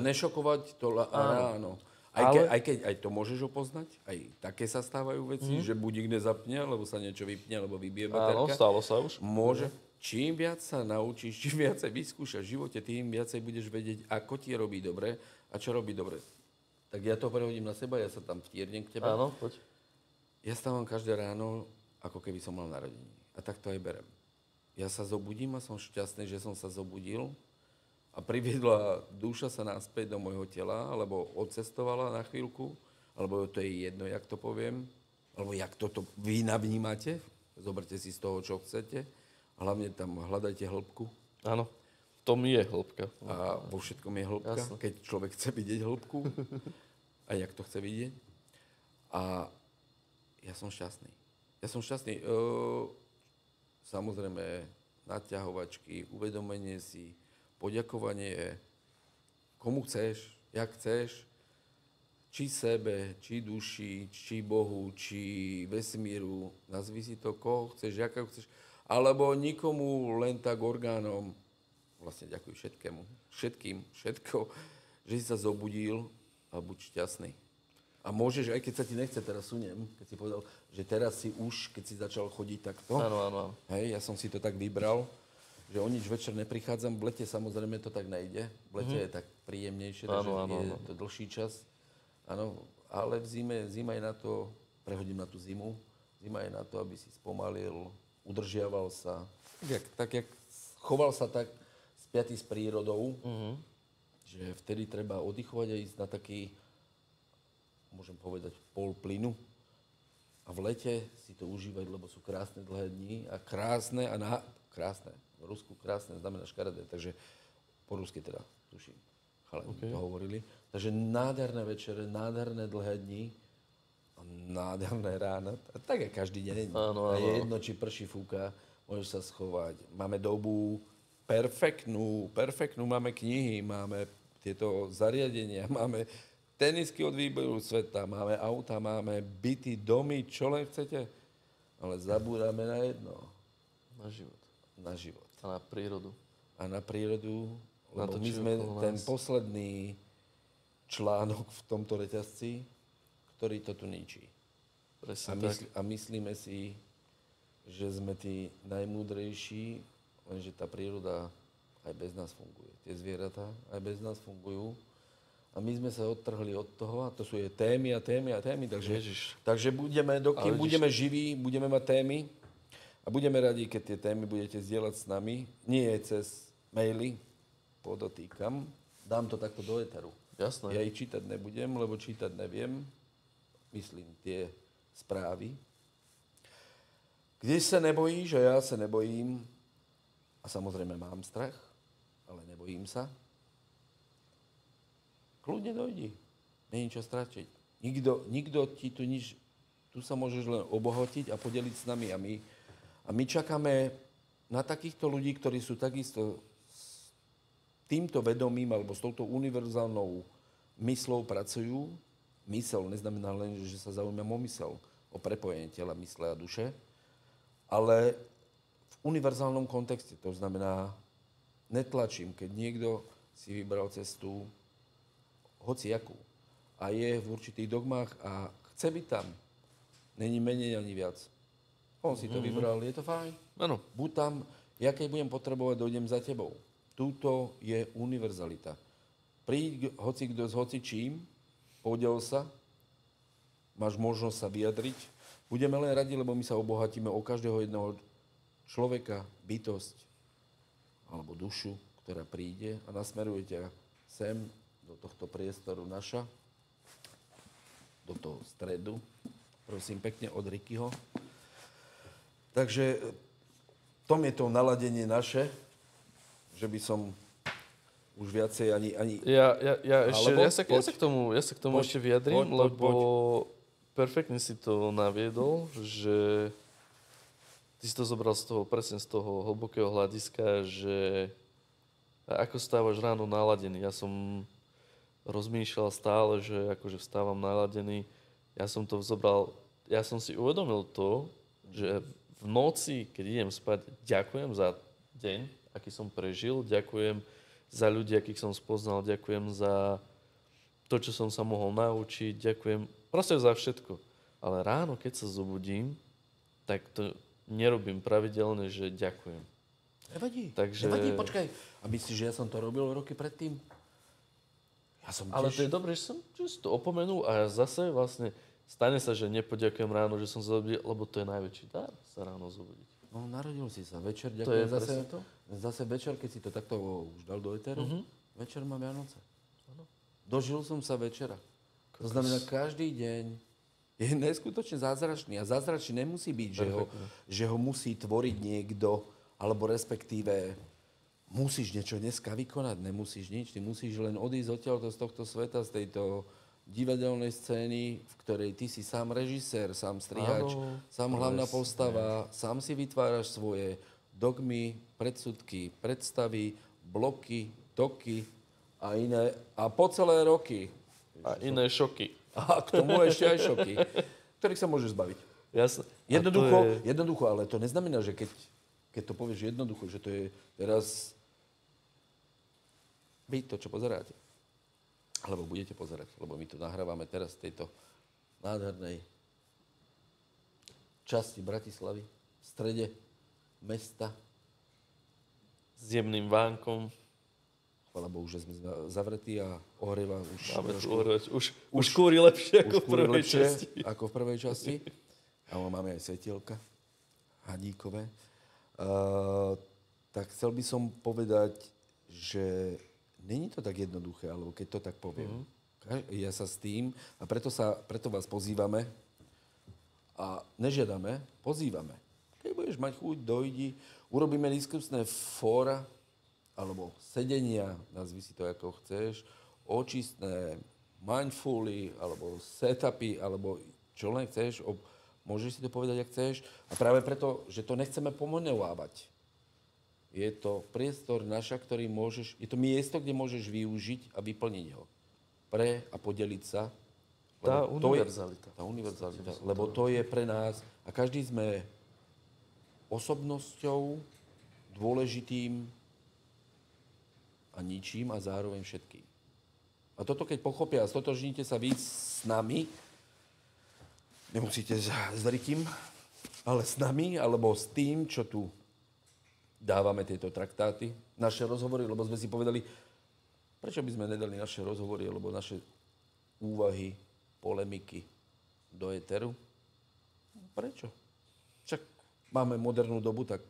S2: nešokovať to ráno. Aj keď aj to môžeš opoznať, aj také sa stávajú veci, že budík nezapne, alebo sa niečo vypne, alebo vybije baterka.
S1: Áno, stalo sa už.
S2: Môže. Čím viac sa naučíš, čím viacej vyskúšaš v živote, tým viacej budeš vedieť, ako ti robí dobre a čo robí dobre. Tak ja to prehodím na seba, ja sa tam vtiernem k tebe.
S1: Áno, poď.
S2: Ja stávam každé ráno, ako keby som mal narodeniny. A tak to aj berem. Ja sa zobudím a som šťastný, že som sa zobudil a priviedla duša sa naspäť do môjho tela, alebo odcestovala na chvíľku, alebo to je jedno, jak to poviem, alebo jak toto vy navnímate. Zoberte si z toho, čo chcete. Hlavne tam hľadajte hĺbku.
S1: Áno, v tom je hĺbka.
S2: A vo všetkom je hĺbka,
S1: Jasne.
S2: keď človek chce vidieť hĺbku. A jak to chce vidieť. A ja som šťastný. Samozrejme, naťahovačky, uvedomenie si, poďakovanie komu chceš, jak chceš, či sebe, či duši, či Bohu, či vesmíru, nazvi si to, koho chceš, jakého chceš, alebo nikomu len tak orgánom, vlastne ďakujem všetko, že si sa zobudil a buď šťastný. A môžeš, aj keď sa ti nechce, teraz suniem, keď si povedal, že teraz si už, keď si začal chodiť takto.
S1: Áno.
S2: Hej, ja som si to tak vybral, že o nič večer neprichádzam. V lete samozrejme to tak nejde. V lete je tak príjemnejšie, takže je to dlhší čas. Áno, ale zima je na to, prehodím na tú zimu, zima je na to, aby si spomalil, udržiaval sa, tak jak choval sa tak spätý s prírodou, že vtedy treba oddychovať a ísť na taký, môžem povedať, pol plynu. A v lete si to užívať, lebo sú krásne dlhé dni a krásne, v Rusku krásne znamená škaredé, takže po rusky teda, tuším, chalani to hovorili. Takže nádherné večere, nádherné dlhé dni a nádherné rána. A tak aj každý deň.
S1: Áno.
S2: A je jedno, či prší, fúka, môžeš sa schovať. Máme dobu perfektnú, máme knihy, máme tieto zariadenia, máme tenisky od výberu sveta, máme auta, máme byty, domy, čo len chcete. Ale zabúdame na jedno.
S1: Na život.
S2: Na život.
S1: A na prírodu.
S2: A na prírodu,
S1: Na
S2: lebo
S1: to,
S2: my
S1: čo
S2: sme
S1: okolo
S2: ten
S1: nás.
S2: posledný článok v tomto reťazci, ktorý to tu ničí.
S1: Presne tak.
S2: A myslíme si, že sme tí najmúdrejší, lenže tá príroda aj bez nás funguje. Tie zvieratá aj bez nás fungujú. A my sme sa odtrhli od toho, a to sú je témy, takže dokým budeme živí, budeme mať témy a budeme radi, keď tie témy budete zdieľať s nami. Nie cez maily, podotýkam, dám to takto do éteru.
S1: Jasné.
S2: Ja ich čítať nebudem, lebo čítať neviem. Myslím tie správy. Kde sa nebojíš, a ja sa nebojím, a samozrejme mám strach, ale nebojím sa. Kľudne dojdi. Není čo stratiť. Nikto ti tu nič... Tu sa môžeš len obohatiť a podeliť s nami. A my čakáme na takýchto ľudí, ktorí sú takisto s týmto vedomím alebo s touto univerzálnou myslou pracujú. Mysel neznamená len, že sa zaujímam o mysel, o prepojenie tela, mysle a duše, ale v univerzálnom kontexte. To znamená, netlačím, keď niekto si vybral cestu hociakú a je v určitých dogmách a chce byť tam. Není menej ani viac. On si to vybral, je to fajn.
S1: Áno.
S2: Buď tam, ja keď budem potrebovať, dojdem za tebou. Túto je univerzalita. Príď hoci kto s hocičím, podel sa, máš možnosť sa vyjadriť. Budeme len radi, lebo my sa obohatíme o každého jedného človeka, bytosť alebo dušu, ktorá príde a nasmeruje ťa sem, do tohto priestoru naša, do toho stredu, prosím pekne, od Rickyho. Takže tom je to naladenie naše, že by som už viacej ani...
S1: Ja sa k tomu
S2: Poď,
S1: ešte vyjadrím,
S2: poď.
S1: lebo perfektne si to naviedol, že ty si to zobral presne z toho hlbokého hľadiska, že ako stávaš ráno naladený. Ja som rozmýšľal stále, že akože vstávam naladený. Ja som si uvedomil to, že v noci, keď idem spať, ďakujem za deň, aký som prežil, ďakujem za ľudí, akých som spoznal, ďakujem za to, čo som sa mohol naučiť, ďakujem proste za všetko. Ale ráno, keď sa zobudím, tak to nerobím pravidelne, že ďakujem.
S2: Nevadí, počkaj. A myslíš, že ja som to robil roky predtým?
S1: Ale to je dobré, že si to opomenul a zase vlastne stane sa, že nepoďakujem ráno, že som sa zobudil, lebo to je najväčší dar sa ráno zobudiť.
S2: No, narodil si sa. Večer,
S1: To je
S2: ďakujem
S1: presne to?
S2: Zase večer, keď si to takto už dal do eteru, večer mám Vianoce. Dožil som sa večera. To znamená, každý deň je neskutočne zázračný. A zázračný nemusí byť, že ho musí tvoriť niekto, alebo respektíve musíš niečo dneska vykonať, nemusíš nič. Ty musíš len odísť odtiaľto z tohto sveta, z tejto divadelnej scény, v ktorej ty si sám režisér, sám strihač, sám hlavná postava, sám si vytváraš svoje dogmy, predsudky, predstavy, bloky, toky a iné. A po celé roky.
S1: A iné šoky.
S2: A k tomu ešte aj šoky, ktorých sa môžeš zbaviť.
S1: Jasne.
S2: Jednoducho, ale to neznamená, že keď to povieš jednoducho, že to je teraz byť to, čo pozeráte. Alebo budete pozerať, lebo my to nahrávame teraz v tejto nádhernej časti Bratislavy, v strede mesta.
S1: S jemným vánkom.
S2: Chvala Bohu, že sme zavretí a ohrieva už...
S1: Už kúri lepšie ako v prvej časti.
S2: Ako v prvej časti. A máme aj svetielka hadíkové. Tak chcel by som povedať, že není to tak jednoduché, alebo keď to tak poviem. Ja sa s tým, a preto vás pozývame a nežiadame, pozývame. Keď budeš mať chuť, dojdi, urobíme diskusné fóra, alebo sedenia, nazvi si to ako chceš, očistné, mindfully, alebo setupy, alebo čo len chceš, môžeš si to povedať, ak chceš. A práve preto, že to nechceme pomenovávať. Je to priestor naša, ktorý môžeš, je to miesto, kde môžeš využiť a vyplniť ho. A podeliť sa.
S1: Tá univerzalita.
S2: Tá univerzalita, lebo to je pre nás, a každý sme osobnosťou, dôležitým a ničím a zároveň všetkým. A toto, keď pochopia, stotožníte sa víc s nami, nemusíte s Rikým, ale s nami, alebo s tým, čo tu dávame tieto traktáty, naše rozhovory, lebo sme si povedali, prečo by sme nedali naše rozhovory, alebo naše úvahy, polemiky do éteru? Prečo? Však máme modernú dobu, tak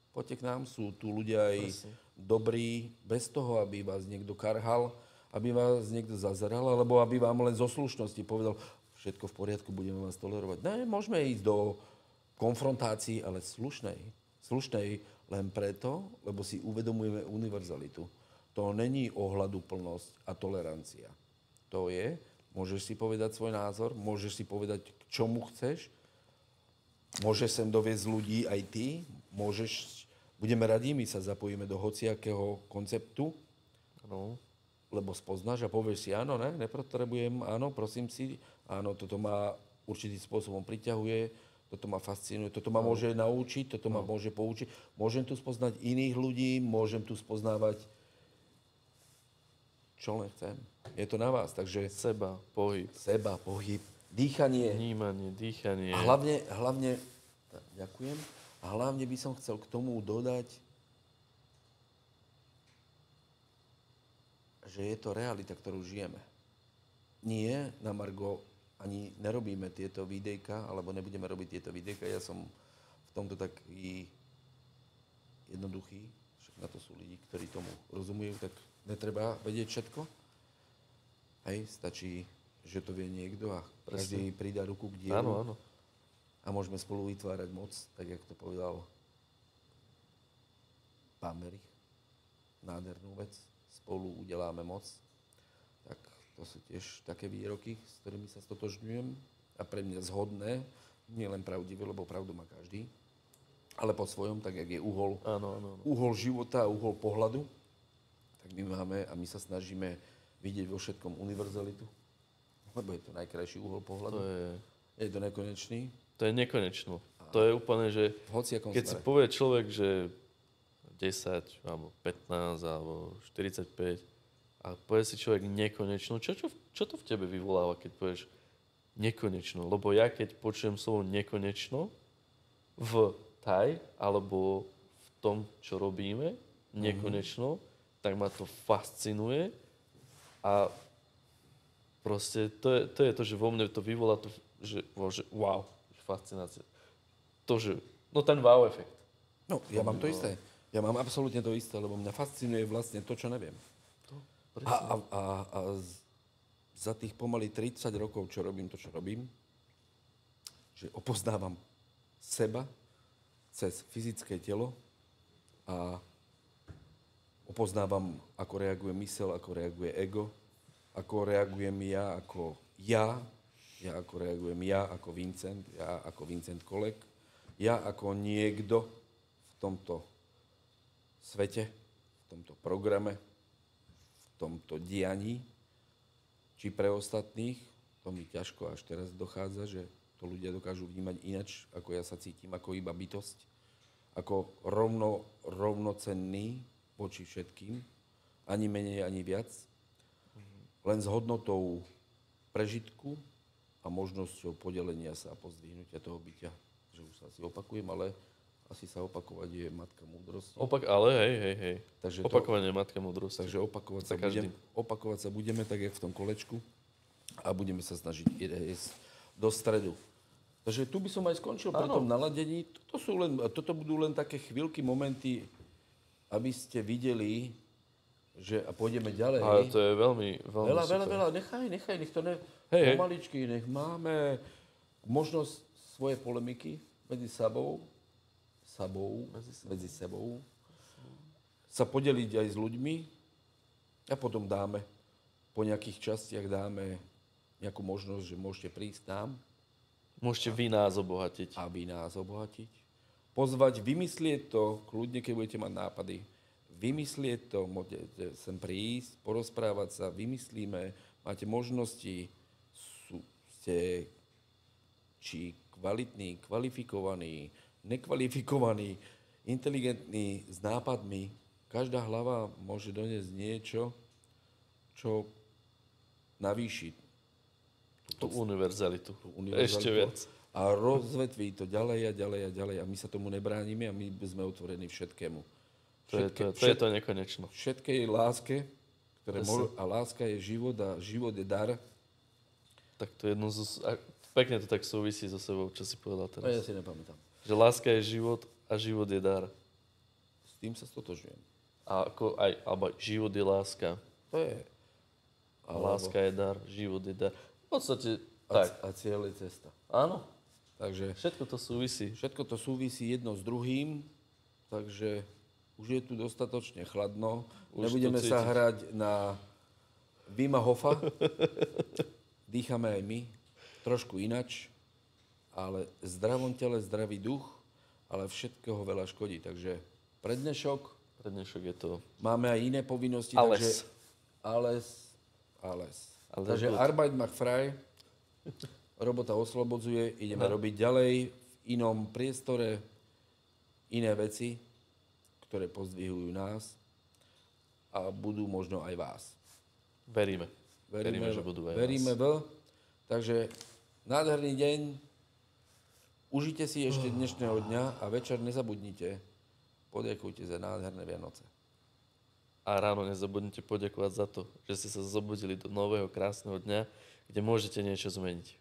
S2: poďte k nám, sú tu ľudia aj dobrí, bez toho, aby vás niekto karhal, aby vás niekto zazeral, alebo aby vám len zo slušnosti povedal, všetko v poriadku, budeme vás tolerovať. Ne, môžeme ísť do konfrontácií, ale slušnej, len preto, lebo si uvedomujeme univerzalitu. To není ohľaduplnosť a tolerancia. To je, môžeš si povedať svoj názor, môžeš si povedať, k čomu chceš, môžeš sem doviesť ľudí aj ty, budeme radi, my sa zapojíme do hociakého konceptu, lebo spoznáš a povieš si, áno, ne, nepotrebujem, áno, prosím si, áno, toto ma určitým spôsobom priťahuje, toto ma fascinuje, toto ma môže naučiť, toto ma môže poučiť. Môžem tu spoznať iných ľudí, môžem tu spoznávať, čo len chcem. Je to na vás, takže...
S1: Seba, pohyb,
S2: dýchanie.
S1: Vnímanie, dýchanie.
S2: A hlavne, ďakujem, a hlavne by som chcel k tomu dodať, že je to realita, ktorú žijeme. Nie na margo, ani nerobíme tieto videjka, alebo nebudeme robiť tieto videjka. Ja som v tomto taký jednoduchý, však na to sú ľudí, ktorí tomu rozumejú, tak netreba vedieť všetko. Hej, stačí, že to vie niekto a každý pridá ruku k dielu.
S1: Áno.
S2: A môžeme spolu vytvárať moc, tak jak to povedal pán Merich. Nádhernú vec. Spolu udeláme moc. Tak to sú tiež také výroky, s ktorými sa stotožňujem a pre mňa zhodné, nie len pravdivé, lebo pravdu má každý, ale po svojom, tak jak je uhol života a uhol pohľadu, tak my máme a my sa snažíme vidieť vo všetkom univerzalitu, lebo je to najkrajší uhol pohľadu. Je to nekonečný.
S1: To je nekonečno. To je úplne, že keď si povie človek, že 10, alebo 15, alebo 45 a povie si človek nekonečno, čo to v tebe vyvoláva, keď povieš nekonečno? Lebo ja keď počujem slovo nekonečno v alebo v tom, čo robíme, nekonečno, tak ma to fascinuje a proste to je to, že vo mne to vyvolá to, že wow, fascinácia. To, že, ten wow efekt.
S2: No, ja mám to isté. Ja mám absolútne to isté, lebo mňa fascinuje vlastne to, čo neviem. A za tých pomaly 30 rokov, čo robím to, čo robím, že opoznávam seba cez fyzické telo a opoznávam, ako reaguje myseľ, ako reaguje ego, ako reagujem ja, ako reagujem ja, ako Vincent, ja ako Vincent Kolek, ja ako niekto v tomto svete, v tomto programe, v tomto dianí, či pre ostatných, to mi ťažko až teraz dochádza, že to ľudia dokážu vnímať inač, ako ja sa cítim, ako iba bytosť, ako rovnocenný voči všetkým, ani menej, ani viac, len s hodnotou prežitku a možnosťou podelenia sa a pozdvihnutia toho bytia. Že už sa asi opakujem, ale asi sa opakovať je matka múdrosti.
S1: Hej. Takže opakovanie je matka múdrosti.
S2: Takže opakovať sa budeme tak, jak v tom kolečku a budeme sa snažiť ísť do stredu. Takže tu by som aj skončil pri tom naladení. Toto budú len také chvíľky, momenty, aby ste videli, že a pôjdeme ďalej.
S1: Ale to je veľmi, veľmi super.
S2: Veľa, nechaj, nech to
S1: Hej.
S2: pomaličky, nech máme možnosť svoje polemiky medzi sebou, sa podeliť aj s ľuďmi a potom po nejakých častiach dáme nejakú možnosť, že môžete prísť tam.
S1: Môžete vy nás obohatiť.
S2: A vy nás obohatiť. Pozvať, vymyslieť to, kľudne, keď budete mať nápady, vymyslieť to, môžete sem prísť, porozprávať sa, vymyslíme, máte možnosti, ste či kvalitní, kvalifikovaní, nekvalifikovaní, inteligentní, s nápadmi. Každá hlava môže doniesť niečo, čo navýši
S1: Tú univerzalitu.
S2: univerzalitu.
S1: Ešte viac.
S2: A rozvetví to ďalej a ďalej a ďalej. A my sa tomu nebránime a my sme otvorení všetkému.
S1: To je to nekonečno.
S2: Všetkej láske, a láska je život a život je dar.
S1: Tak to je pekne to tak súvisí so sebou, čo si povedal
S2: No ja
S1: teraz.
S2: si nepamätám.
S1: Že láska je život a život je dar.
S2: S tým sa stotožňujem.
S1: Alebo život je láska.
S2: To je.
S1: A láska je dar, život je dar. V podstate tak.
S2: A cieľ je cesta.
S1: Áno.
S2: Takže
S1: Všetko to súvisí.
S2: všetko to súvisí jedno s druhým, takže už je tu dostatočne chladno.
S1: Už
S2: Nebudeme
S1: to
S2: sa
S1: cítiť.
S2: hrať na Wima Hofa. Dýchame aj my, trošku inač, ale v zdravom tele, zdravý duch, ale všetkého veľa škodí. Takže pre dnešok
S1: Pre dnešok je to...
S2: máme aj iné povinnosti.
S1: Ales.
S2: Takže
S1: Ale
S2: takže
S1: good.
S2: Arbeit macht frei. Robota oslobodzuje, ideme robiť ďalej v inom priestore iné veci, ktoré pozdvihujú nás a budú možno aj vás.
S1: Veríme, že budú aj
S2: veríme
S1: vás.
S2: Takže nádherný deň. Užite si ešte dnešného dňa a večer nezabudnite. Poďakujte za nádherné Vianoce.
S1: A ráno nezabudnite poďakovať za to, že ste sa zobudili do nového krásneho dňa, kde môžete niečo zmeniť.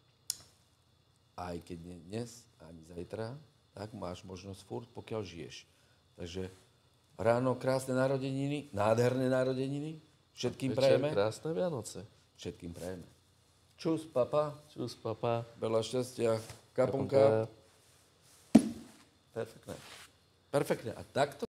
S2: Aj keď nie dnes, ani zajtra, tak máš možnosť furt, pokiaľ žiješ. Takže ráno krásne narodeniny, nádherné narodeniny. Všetkým
S1: Večer
S2: prajeme.
S1: krásne Vianoce.
S2: Všetkým prajeme. Čus, papa.
S1: Čus, papa.
S2: Veľa šťastia. Kaponka. Perfektné. A takto